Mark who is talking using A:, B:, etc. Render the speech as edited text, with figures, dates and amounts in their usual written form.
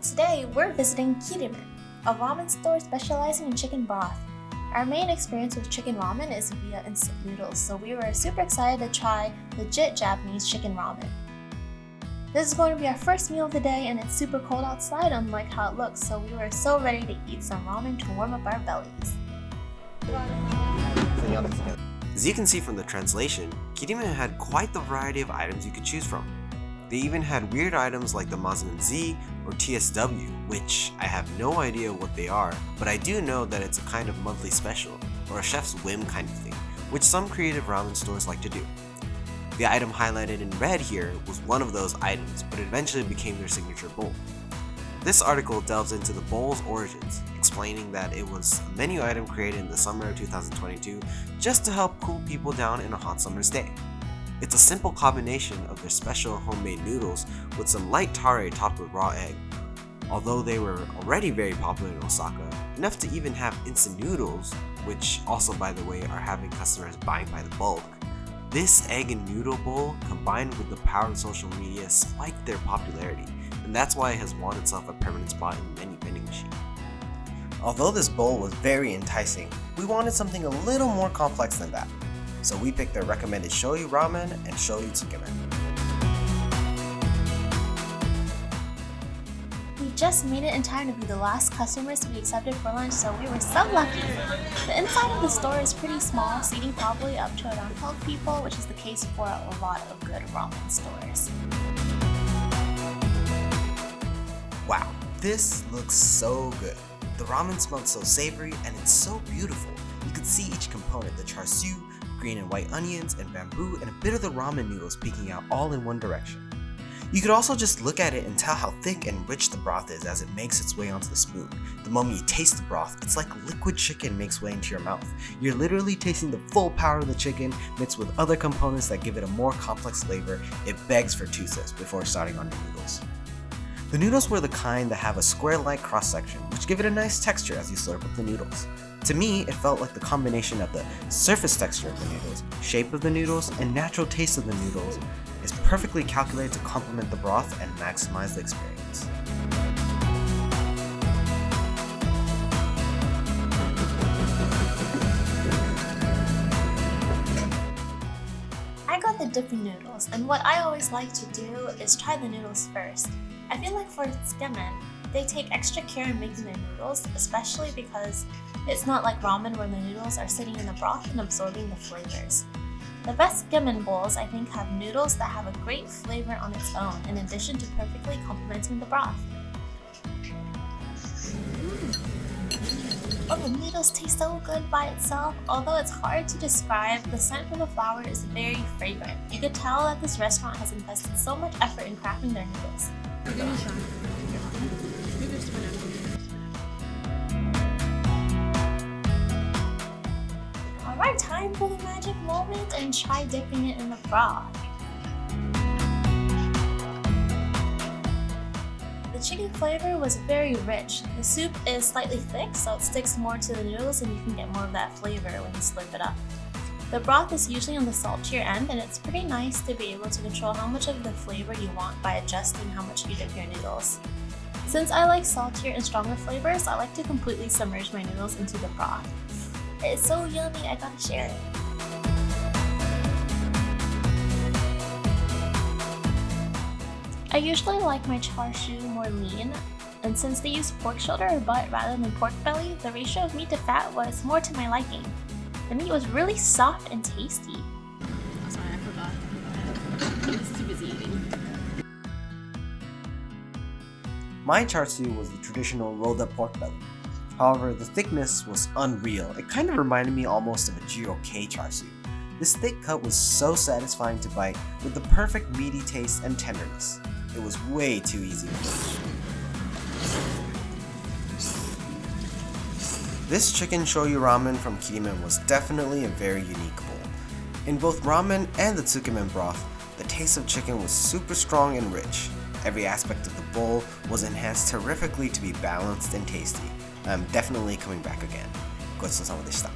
A: Today, we're visiting Kirimen, a ramen store specializing in chicken broth. Our main experience with chicken ramen is via instant noodles, so we were super excited to try legit Japanese chicken ramen. This is going to be our first meal of the day, and it's super cold outside unlike how it looks, so we were so ready to eat some ramen to warm up our bellies.
B: As you can see from the translation, Kirimen had quite the variety of items you could choose from. They even had weird items like the Mazman Z or TSW, which I have no idea what they are, but I do know that it's a kind of monthly special, or a chef's whim kind of thing, which some creative ramen stores like to do. The item highlighted in red here was one of those items, but it eventually became their signature bowl. This article delves into the bowl's origins, explaining that it was a menu item created in the summer of 2022 just to help cool people down in a hot summer's day. It's a simple combination of their special homemade noodles with some light tare topped with raw egg. Although they were already very popular in Osaka, enough to even have instant noodles, which also by the way are having customers buying by the bulk, this egg and noodle bowl combined with the power of social media spiked their popularity, and that's why it has won itself a permanent spot in many vending machines. Although this bowl was very enticing, we wanted something a little more complex than that. So we picked their recommended shoyu ramen and shoyu tsukemen.
A: We just made it in time to be the last customers to be accepted for lunch, so we were so lucky. The inside of the store is pretty small, seating probably up to around 12 people, which is the case for a lot of good ramen stores.
B: Wow, this looks so good. The ramen smelled so savory and it's so beautiful. You could see each component, the char siu, green and white onions, and bamboo, and a bit of the ramen noodles peeking out all in one direction. You could also just look at it and tell how thick and rich the broth is as it makes its way onto the spoon. The moment you taste the broth, it's like liquid chicken makes way into your mouth. You're literally tasting the full power of the chicken mixed with other components that give it a more complex flavor. It begs for two sips before starting on your noodles. The noodles were the kind that have a square-like cross-section, which give it a nice texture as you slurp up the noodles. To me, it felt like the combination of the surface texture of the noodles, shape of the noodles, and natural taste of the noodles is perfectly calculated to complement the broth and maximize the experience.
A: I got the dipping noodles, and what I always like to do is try the noodles first. I feel like for tsukemen, they take extra care in making their noodles, especially because it's not like ramen where the noodles are sitting in the broth and absorbing the flavors. The best tsukemen bowls I think have noodles that have a great flavor on its own, in addition to perfectly complementing the broth. Oh, the noodles taste so good by itself. Although it's hard to describe, the scent from the flour is very fragrant. You could tell that this restaurant has invested so much effort in crafting their noodles. Alright, time for the magic moment and try dipping it in the broth. The chicken flavor was very rich. The soup is slightly thick, so it sticks more to the noodles and you can get more of that flavor when you slurp it up. The broth is usually on the saltier end, and it's pretty nice to be able to control how much of the flavor you want by adjusting how much you dip your noodles. Since I like saltier and stronger flavors, I like to completely submerge my noodles into the broth. It's so yummy, I gotta share it. I usually like my char siu more lean, and since they use pork shoulder or butt rather than pork belly, the ratio of meat to fat was more to my liking. The meat was really soft and tasty.
C: Oh, sorry, I forgot. I was too busy eating.
B: My char siu was the traditional rolled up pork belly. However, the thickness was unreal. It kind of reminded me almost of a relocate char siu. This thick cut was so satisfying to bite with the perfect meaty taste and tenderness. It was way too easy to finish. This chicken shoyu ramen from Kirimen was definitely a very unique bowl. In both ramen and the tsukemen broth, the taste of chicken was super strong and rich. Every aspect of the bowl was enhanced terrifically to be balanced and tasty. I'm definitely coming back again. ごちそうさまでした。